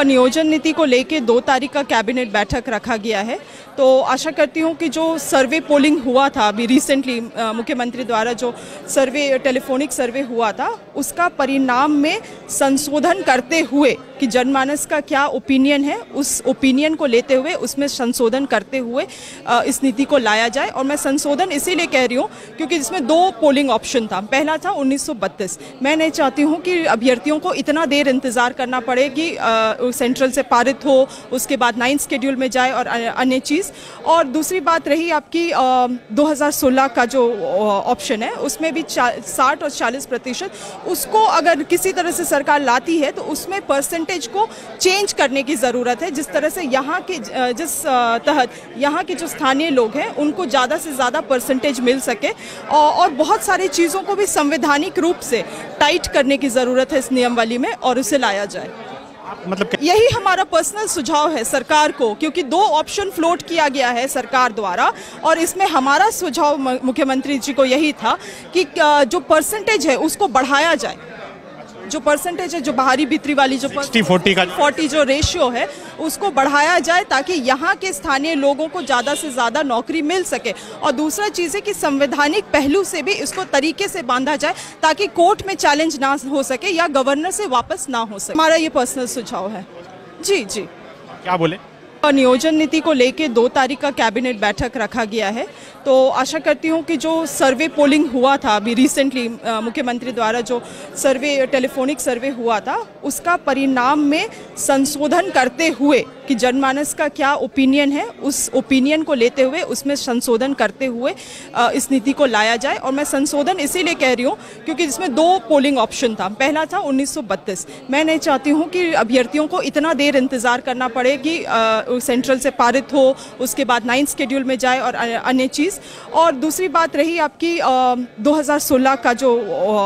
नियोजन नीति को लेके 2 तारीख का कैबिनेट बैठक रखा गया है। तो आशा करती हूँ कि जो सर्वे पोलिंग हुआ था अभी रिसेंटली मुख्यमंत्री द्वारा जो सर्वे टेलीफोनिक सर्वे हुआ था उसका परिणाम में संशोधन करते हुए कि जनमानस का क्या ओपिनियन है उस ओपिनियन को लेते हुए उसमें संशोधन करते हुए इस नीति को लाया जाए। और मैं संशोधन इसीलिए कह रही हूँ क्योंकि इसमें 2 पोलिंग ऑप्शन था। पहला था 1932। मैं नहीं चाहती हूँ कि अभ्यर्थियों को इतना देर इंतज़ार करना पड़े कि सेंट्रल से पारित हो उसके बाद 9th शेड्यूल में जाए और अन्य चीज़। और दूसरी बात रही आपकी 2016 का जो ऑप्शन है उसमें भी 60 और 40% उसको अगर किसी तरह से सरकार लाती है तो उसमें परसेंटेज को चेंज करने की ज़रूरत है, जिस तरह से यहाँ के तहत यहाँ के जो स्थानीय लोग हैं उनको ज़्यादा से ज़्यादा परसेंटेज मिल सके। और बहुत सारी चीज़ों को भी संवैधानिक रूप से टाइट करने की ज़रूरत है इस नियमावली में और उसे लाया जाए। मतलब यही हमारा पर्सनल सुझाव है सरकार को, क्योंकि 2 ऑप्शन फ्लोट किया गया है सरकार द्वारा और इसमें हमारा सुझाव मुख्यमंत्री जी को यही था कि जो परसेंटेज है उसको बढ़ाया जाए। जो परसेंटेज है जो बाहरी भीतरी वाली जो 40 जो रेशियो है उसको बढ़ाया जाए ताकि यहाँ के स्थानीय लोगों को ज़्यादा से ज़्यादा नौकरी मिल सके। और दूसरा चीज़ है कि संवैधानिक पहलू से भी इसको तरीके से बांधा जाए ताकि कोर्ट में चैलेंज ना हो सके या गवर्नर से वापस ना हो सके। हमारा ये पर्सनल सुझाव है। जी जी क्या बोले? नियोजन नीति को लेके 2 तारीख का कैबिनेट बैठक रखा गया है। तो आशा करती हूँ कि जो सर्वे पोलिंग हुआ था अभी रिसेंटली मुख्यमंत्री द्वारा जो सर्वे टेलीफोनिक सर्वे हुआ था उसका परिणाम में संशोधन करते हुए कि जनमानस का क्या ओपिनियन है उस ओपिनियन को लेते हुए उसमें संशोधन करते हुए इस नीति को लाया जाए। और मैं संशोधन इसीलिए कह रही हूँ क्योंकि इसमें 2 पोलिंग ऑप्शन था। पहला था 1932। मैं नहीं चाहती हूँ कि अभ्यर्थियों को इतना देर इंतज़ार करना पड़े कि सेंट्रल से पारित हो उसके बाद 9th शेड्यूल में जाए और अन्य चीज़। और दूसरी बात रही आपकी 2016 का जो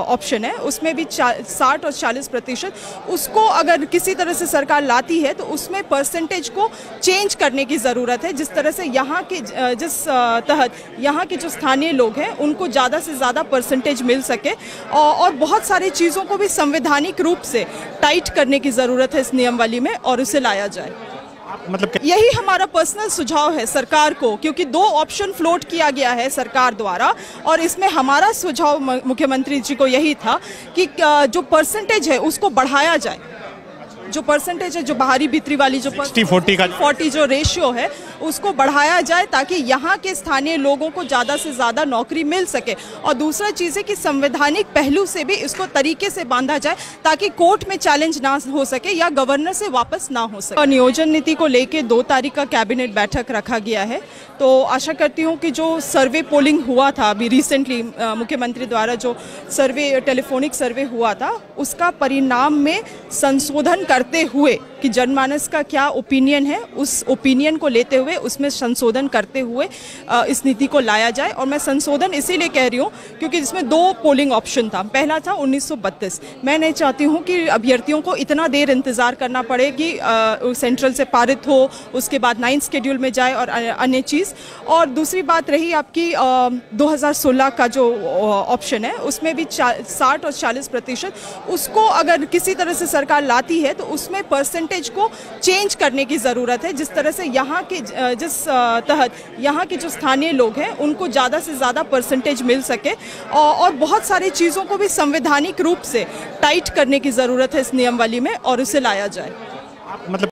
ऑप्शन है उसमें भी 60 और 40% उसको अगर किसी तरह से सरकार लाती है तो उसमें परसेंटेज को चेंज करने की ज़रूरत है, जिस तरह से यहाँ के तहत यहाँ के जो स्थानीय लोग हैं उनको ज़्यादा से ज़्यादा परसेंटेज मिल सके। और बहुत सारी चीज़ों को भी संवैधानिक रूप से टाइट करने की ज़रूरत है इस नियमावली में और उसे लाया जाए। मतलब यही हमारा पर्सनल सुझाव है सरकार को, क्योंकि 2 ऑप्शन फ्लोट किया गया है सरकार द्वारा और इसमें हमारा सुझाव मुख्यमंत्री जी को यही था कि जो परसेंटेज है उसको बढ़ाया जाए। जो परसेंटेज है जो बाहरी भीतरी वाली जो 40 जो रेशियो है उसको बढ़ाया जाए ताकि यहाँ के स्थानीय लोगों को ज़्यादा से ज़्यादा नौकरी मिल सके। और दूसरा चीज़ है कि संवैधानिक पहलू से भी इसको तरीके से बांधा जाए ताकि कोर्ट में चैलेंज ना हो सके या गवर्नर से वापस ना हो सके। नियोजन नीति को लेके 2 तारीख का कैबिनेट बैठक रखा गया है। तो आशा करती हूँ कि जो सर्वे पोलिंग हुआ था अभी रिसेंटली मुख्यमंत्री द्वारा जो सर्वे टेलीफोनिक सर्वे हुआ था उसका परिणाम में संशोधन करते हुए कि जनमानस का क्या ओपिनियन है उस ओपिनियन को लेते हुए उसमें संशोधन करते हुए इस नीति को लाया जाए। और मैं संशोधन इसीलिए कह रही हूँ क्योंकि इसमें 2 पोलिंग ऑप्शन था। पहला था 1932। मैं नहीं चाहती हूँ कि अभ्यर्थियों को इतना देर इंतज़ार करना पड़े कि सेंट्रल से पारित हो उसके बाद 9th शेड्यूल में जाए और अन्य चीज़। और दूसरी बात रही आपकी 2016 का जो ऑप्शन है उसमें भी 60 और 40% उसको अगर किसी तरह से सरकार लाती है तो उसमें परसेंटेज को चेंज करने की ज़रूरत है, जिस तरह से यहाँ के तहत यहाँ के जो स्थानीय लोग हैं उनको ज़्यादा से ज़्यादा परसेंटेज मिल सके। और बहुत सारी चीज़ों को भी संवैधानिक रूप से टाइट करने की ज़रूरत है इस नियमावली में और उसे लाया जाए। मतलब